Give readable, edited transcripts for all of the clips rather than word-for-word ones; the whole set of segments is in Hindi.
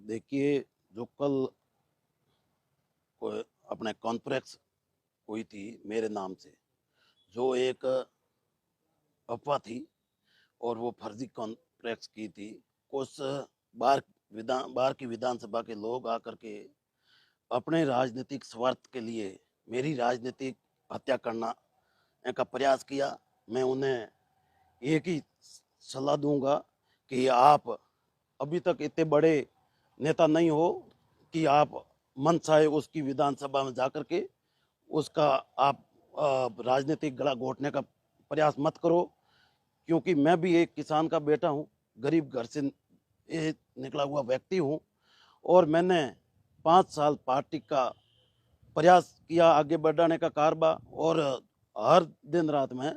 देखिए, जो कल को अपने कॉन्फ्रेंस हुई थी मेरे नाम से, जो एक अफ़वाह थी और वो फर्जी कॉन्फ्रेंस की थी। कुछ बाहर बाहर की विधानसभा के लोग आकर के अपने राजनीतिक स्वार्थ के लिए मेरी राजनीतिक हत्या करना का प्रयास किया। मैं उन्हें एक ही सलाह दूँगा कि आप अभी तक इतने बड़े नेता नहीं हो कि आप मन चाहे उसकी विधानसभा में जाकर के उसका आप राजनीतिक गला घोंटने का प्रयास मत करो, क्योंकि मैं भी एक किसान का बेटा हूँ, गरीब घर से निकला हुआ व्यक्ति हूँ और मैंने 5 साल पार्टी का प्रयास किया आगे बढ़ाने का कारबा, और हर दिन रात में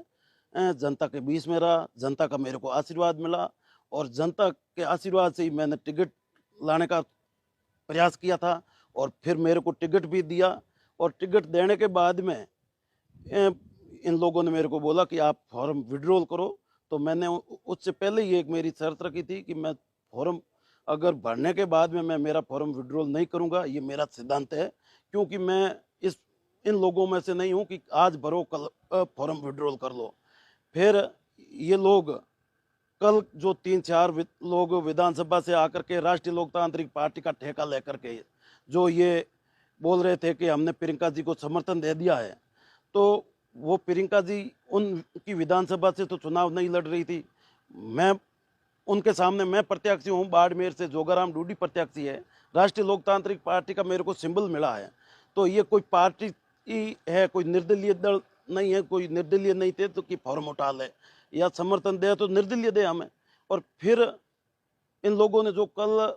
जनता के बीच में रहा, जनता का मेरे को आशीर्वाद मिला और जनता के आशीर्वाद से ही मैंने टिकट लाने का प्रयास किया था और फिर मेरे को टिकट भी दिया। और टिकट देने के बाद में इन लोगों ने मेरे को बोला कि आप फॉर्म विड्रॉल करो, तो मैंने उससे पहले ही एक मेरी शर्त रखी थी कि मैं फॉर्म अगर भरने के बाद में मैं मेरा फॉर्म विड्रॉल नहीं करूंगा, ये मेरा सिद्धांत है। क्योंकि मैं इस इन लोगों में से नहीं हूं कि आज भरो कल फॉर्म विड्रॉल कर लो। फिर ये लोग कल जो 3-4 लोग विधानसभा से आकर के राष्ट्रीय लोकतांत्रिक पार्टी का ठेका लेकर के जो ये बोल रहे थे कि हमने प्रियंका जी को समर्थन दे दिया है, तो वो प्रियंका जी उनकी विधानसभा से तो चुनाव नहीं लड़ रही थी। मैं उनके सामने मैं प्रत्याशी हूँ, बाड़मेर से जोगाराम डूडी प्रत्याशी है। राष्ट्रीय लोकतांत्रिक पार्टी का मेरे को सिंबल मिला है, तो ये कोई पार्टी ही है, कोई निर्दलीय दल नहीं है। कोई निर्दलीय नहीं थे तो कि फॉर्म उठा ले या समर्थन दे तो निर्दलीय दे हमें। और फिर इन लोगों ने जो कल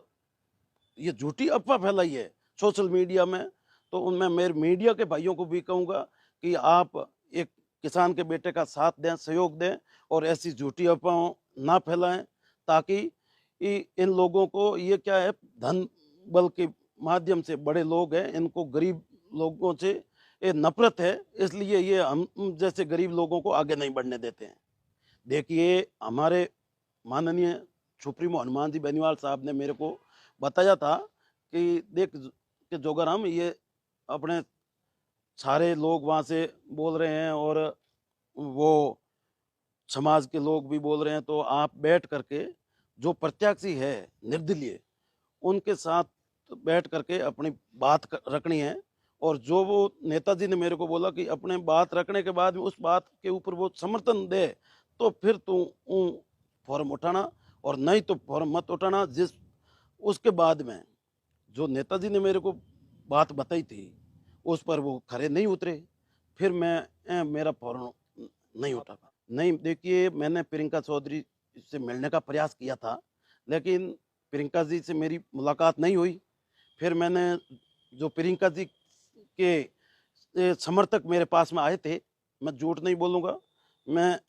ये झूठी अफवाह फैलाई है सोशल मीडिया में, तो उनमें मेरे मीडिया के भाइयों को भी कहूँगा कि आप एक किसान के बेटे का साथ दें, सहयोग दें और ऐसी झूठी अफवाह ना फैलाएं, ताकि इन लोगों को ये क्या है, धन बल के माध्यम से बड़े लोग हैं, इनको गरीब लोगों से ये नफरत है, इसलिए ये हम जैसे गरीब लोगों को आगे नहीं बढ़ने देते हैं। देखिए, हमारे माननीय सुप्रीमो हनुमान जी बेनीवाल साहब ने मेरे को बताया था कि देख कि जोगाराम, ये अपने सारे लोग वहाँ से बोल रहे हैं और वो समाज के लोग भी बोल रहे हैं, तो आप बैठ करके जो प्रत्याशी है निर्दलीय, उनके साथ बैठ करके अपनी बात रखनी है। और जो वो नेताजी ने मेरे को बोला कि अपने बात रखने के बाद में उस बात के ऊपर वो समर्थन दे, तो फिर तू फॉर्म उठाना और नहीं तो फॉर्म मत उठाना। उसके बाद में जो नेताजी ने मेरे को बात बताई थी उस पर वो खरे नहीं उतरे, फिर मैं मेरा फॉर्म नहीं उठा। नहीं, देखिए, मैंने प्रियंका चौधरी से मिलने का प्रयास किया था, लेकिन प्रियंका जी से मेरी मुलाकात नहीं हुई। फिर मैंने जो प्रियंका जी के समर्थक मेरे पास में आए थे, मैं झूठ नहीं बोलूँगा, मैं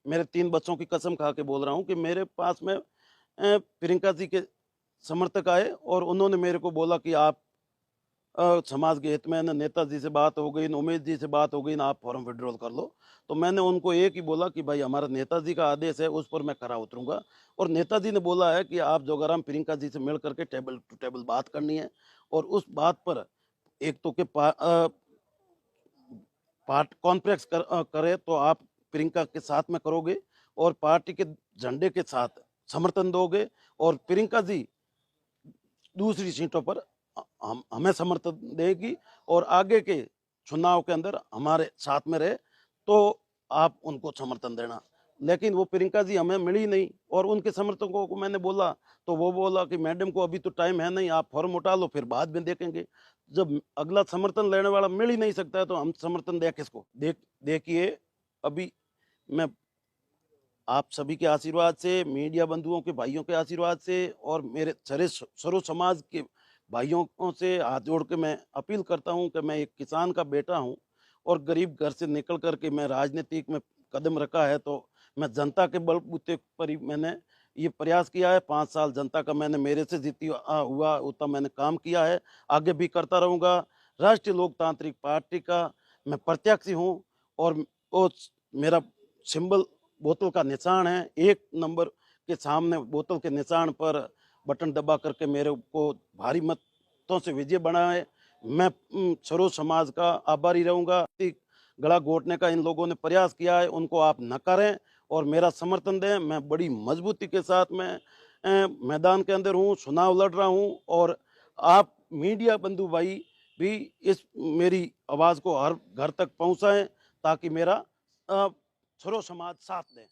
मेरे 3 बच्चों की कसम खा के बोल रहा हूँ कि मेरे पास में प्रियंका जी के समर्थक आए और उन्होंने मेरे को बोला कि आप समाज के हित में न नेताजी से बात हो गई, न उमेश जी से बात हो गई, न आप फॉर्म विड्रॉल कर लो। तो मैंने उनको एक ही बोला कि भाई हमारा नेताजी का आदेश है, उस पर मैं खरा उतरूंगा। और नेताजी ने बोला है कि आप जोगाराम प्रियंका जी से मिल करके टेबल टू टेबल बात करनी है और उस बात पर एक तो के पार्ट कॉन्फ्रेंस करे तो आप प्रियंका के साथ में करोगे और पार्टी के झंडे के साथ समर्थन दोगे, और प्रियंका जी दूसरी सीटों पर हम हमें समर्थन देगी और आगे के चुनाव के अंदर हमारे साथ में रहे, तो आप उनको समर्थन देना। लेकिन वो प्रियंका जी हमें मिली नहीं और उनके समर्थकों को मैंने बोला, तो वो बोला कि मैडम को अभी तो टाइम है नहीं, आप फॉर्म उठा लो, फिर बाद में देखेंगे। जब अगला समर्थन लेने वाला मिल ही नहीं सकता है तो हम समर्थन दें किसको? देखिए, अभी मैं आप सभी के आशीर्वाद से, मीडिया बंधुओं के भाइयों के आशीर्वाद से और मेरे सारे सर्व समाज के भाइयों से हाथ जोड़ के मैं अपील करता हूं कि मैं एक किसान का बेटा हूं और गरीब घर से निकल कर के मैं राजनीतिक में कदम रखा है, तो मैं जनता के बलबूते पर ही मैंने ये प्रयास किया है। 5 साल जनता का मैंने मेरे से जीती हुआ उतना मैंने काम किया है, आगे भी करता रहूँगा। राष्ट्रीय लोकतांत्रिक पार्टी का मैं प्रत्याशी हूँ और वो मेरा सिंबल बोतल का निशान है। 1 नंबर के सामने बोतल के निशान पर बटन दबा करके मेरे को भारी मतों से विजय बनाए। मैं सरो समाज का आभारी रहूँगा। गला घोटने का इन लोगों ने प्रयास किया है, उनको आप नकारें और मेरा समर्थन दें। मैं बड़ी मजबूती के साथ मैं मैदान के अंदर हूँ, चुनाव लड़ रहा हूँ और आप मीडिया बंधु भाई भी इस मेरी आवाज़ को हर घर तक पहुँचाएं ताकि मेरा सरो समाज साथ दें।